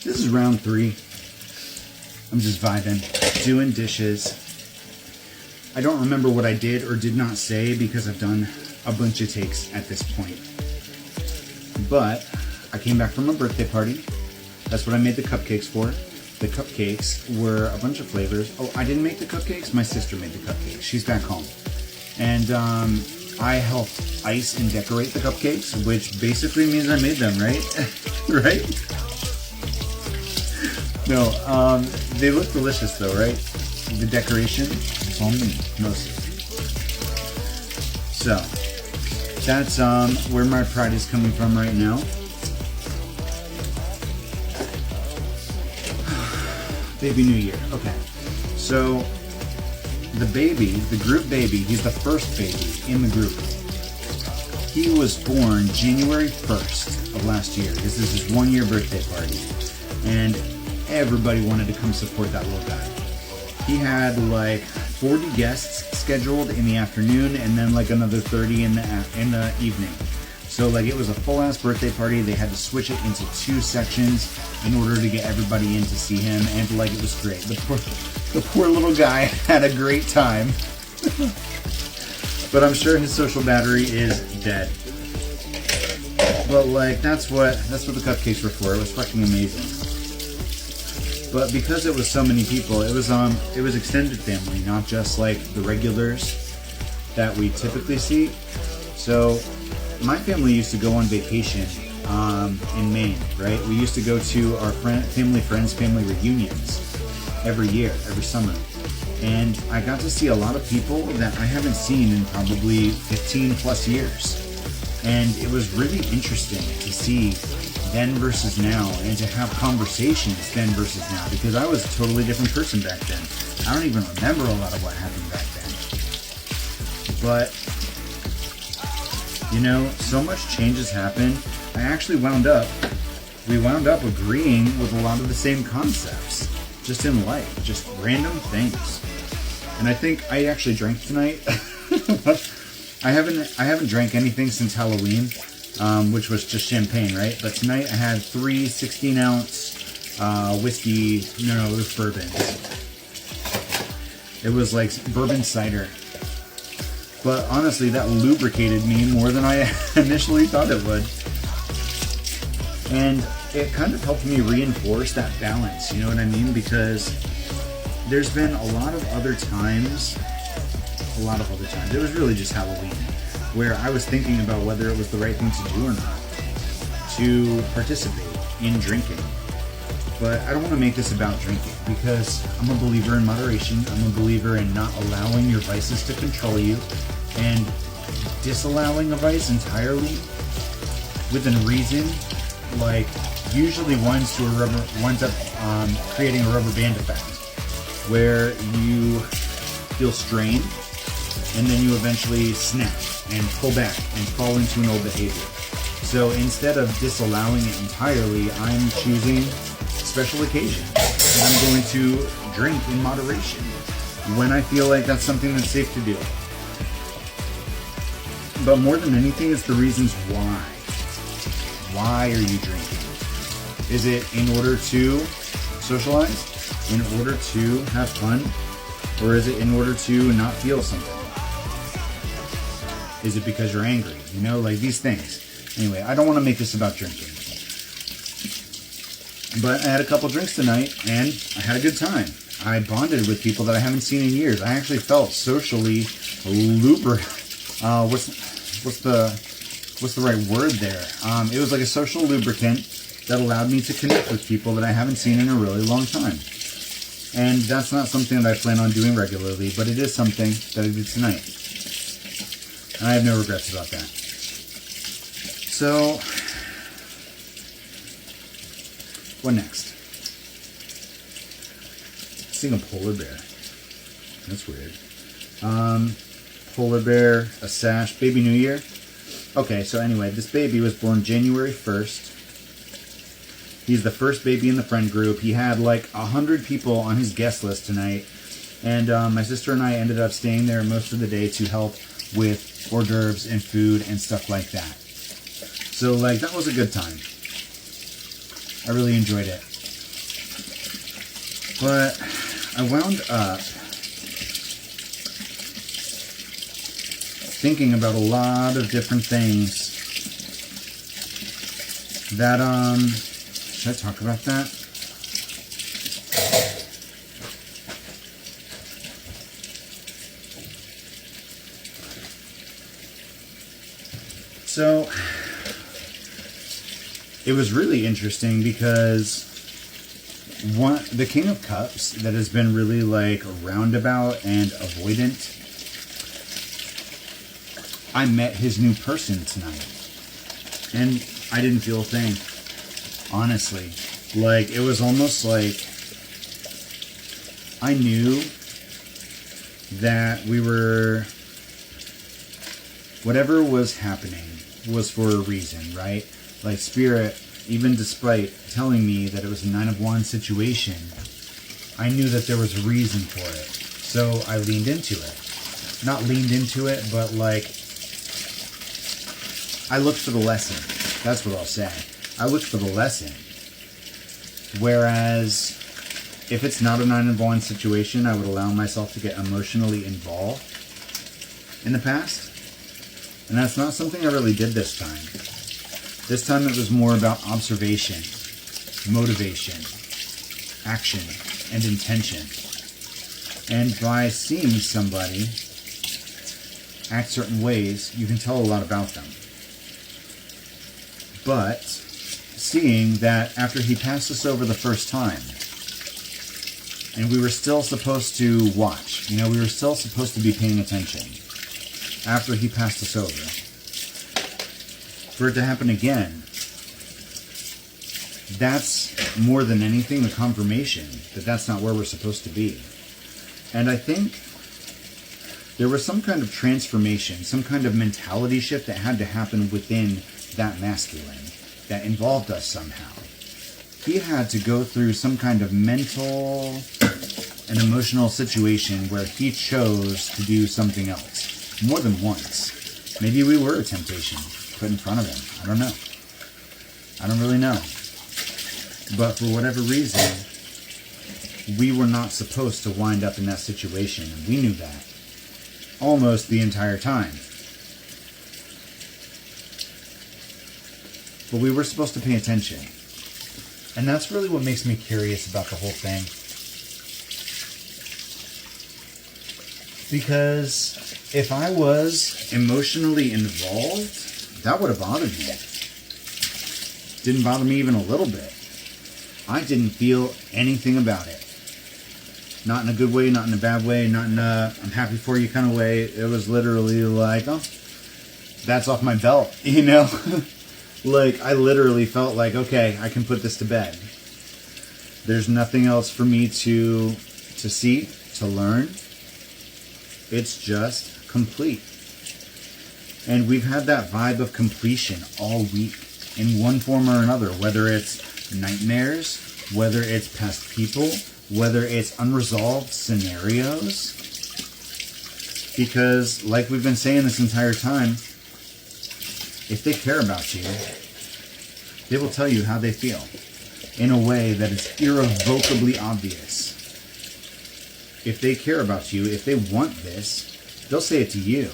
This is round 3. I'm just vibing, doing dishes. I don't remember what I did or did not say because I've done a bunch of takes at this point. But I came back from a birthday party. That's what I made the cupcakes for. The cupcakes were a bunch of flavors. Oh, I didn't make the cupcakes. My sister made the cupcakes. She's back home. And I helped ice and decorate the cupcakes, which basically means I made them, right? Right? No, they look delicious though, right? The decoration, it's all me, mostly. So, that's where my pride is coming from right now. Baby New Year. Okay. So, the baby, the group baby, he's the first baby in the group. He was born January 1st of last year. This is his 1-year birthday party. And everybody wanted to come support that little guy. He had like 40 guests scheduled in the afternoon and then like another 30 in the evening. So like it was a full ass birthday party. They had to switch it into 2 sections in order to get everybody in to see him, and like it was great. The poor little guy had a great time. But I'm sure his social battery is dead. But like that's what the cupcakes were for. It was fucking amazing. But because it was so many people, it was extended family, not just like the regulars that we typically see. So my family used to go on vacation in Maine, right? We used to go to our family reunions every year, every summer. And I got to see a lot of people that I haven't seen in probably 15 plus years. And it was really interesting to see then versus now, and to have conversations then versus now, because I was a totally different person back then. I don't even remember a lot of what happened back then. But, you know, so much change has happened. We wound up agreeing with a lot of the same concepts, just in life, just random things. And I think I actually drank tonight. I haven't drank anything since Halloween. Which was just champagne, right? But tonight I had 3 16-ounce whiskey. No, it was bourbon. It was like bourbon cider. But honestly, that lubricated me more than I initially thought it would. And it kind of helped me reinforce that balance, you know what I mean? Because there's been a lot of other times, it was really just Halloween, where I was thinking about whether it was the right thing to do or not, to participate in drinking. But I don't want to make this about drinking, because I'm a believer in moderation. I'm a believer in not allowing your vices to control you, and disallowing a vice entirely within reason, like, usually winds up creating a rubber band effect, where you feel strained, and then you eventually snap and pull back and fall into an old behavior. So instead of disallowing it entirely, I'm choosing special occasions. And I'm going to drink in moderation when I feel like that's something that's safe to do. But more than anything, it's the reasons why. Why are you drinking? Is it in order to socialize? In order to have fun? Or is it in order to not feel something? Is it because you're angry? You know, like these things. Anyway, I don't want to make this about drinking. But I had a couple drinks tonight, and I had a good time. I bonded with people that I haven't seen in years. I actually felt socially what's the right word there? It was like a social lubricant that allowed me to connect with people that I haven't seen in a really long time. And that's not something that I plan on doing regularly, but it is something that I did tonight. And I have no regrets about that. So, what next? Seeing a polar bear. That's weird. Polar bear, a sash, baby New Year. Okay, so anyway, this baby was born January 1st. He's the first baby in the friend group. He had like 100 people on his guest list tonight. And my sister and I ended up staying there most of the day to help with hors d'oeuvres and food and stuff like that. So like that was a good time. I really enjoyed it. But I wound up thinking about a lot of different things that, should I talk about that? So, it was really interesting because the King of Cups that has been really like roundabout and avoidant, I met his new person tonight, and I didn't feel a thing, honestly. Like, it was almost like I knew that whatever was happening was for a reason, right? Like, Spirit, even despite telling me that it was a 9 of Wands situation, I knew that there was a reason for it. So I leaned into it. Not leaned into it, but like, I looked for the lesson. That's what I'll say. I looked for the lesson. Whereas, if it's not a 9 of Wands situation, I would allow myself to get emotionally involved in the past. And that's not something I really did this time. This time it was more about observation, motivation, action, and intention. And by seeing somebody act certain ways, you can tell a lot about them. But seeing that after he passed us over the first time, and we were still supposed to watch, we were still supposed to be paying attention after he passed us over, for it to happen again, that's more than anything the confirmation that that's not where we're supposed to be. And I think there was some kind of transformation, some kind of mentality shift that had to happen within that masculine that involved us somehow. He had to go through some kind of mental and emotional situation where he chose to do something else more than once. Maybe we were a temptation put in front of him. I don't know. I don't really know. But for whatever reason, we were not supposed to wind up in that situation, and we knew that almost the entire time. But we were supposed to pay attention. And that's really what makes me curious about the whole thing. Because if I was emotionally involved, that would have bothered me. Didn't bother me even a little bit. I didn't feel anything about it. Not in a good way, not in a bad way, not in a I'm happy for you kind of way. It was literally like, oh, that's off my belt, Like, I literally felt like, okay, I can put this to bed. There's nothing else for me to see, to learn. It's just complete. And we've had that vibe of completion all week in one form or another, whether it's nightmares, whether it's past people, whether it's unresolved scenarios. Because, like we've been saying this entire time, if they care about you, they will tell you how they feel in a way that is irrevocably obvious. If they care about you, if they want this, they'll say it to you.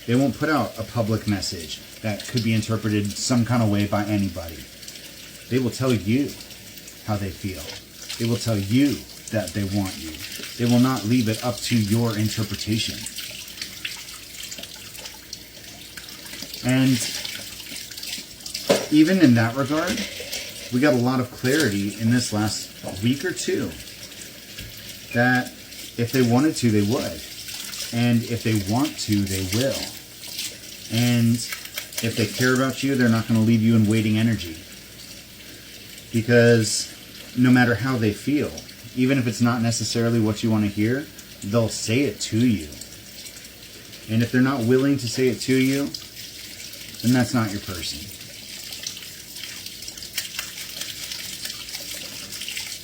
They won't put out a public message that could be interpreted some kind of way by anybody. They will tell you how they feel. They will tell you that they want you. They will not leave it up to your interpretation. And even in that regard, we got a lot of clarity in this last week or two that if they wanted to, they would. And if they want to, they will. And if they care about you, they're not going to leave you in waiting energy. Because no matter how they feel, even if it's not necessarily what you want to hear, they'll say it to you. And if they're not willing to say it to you, then that's not your person.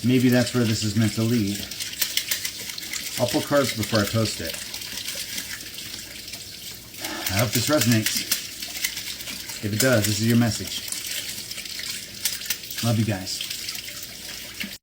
Maybe that's where this is meant to lead. I'll pull cards before I post it. I hope this resonates. If it does, this is your message. Love you guys.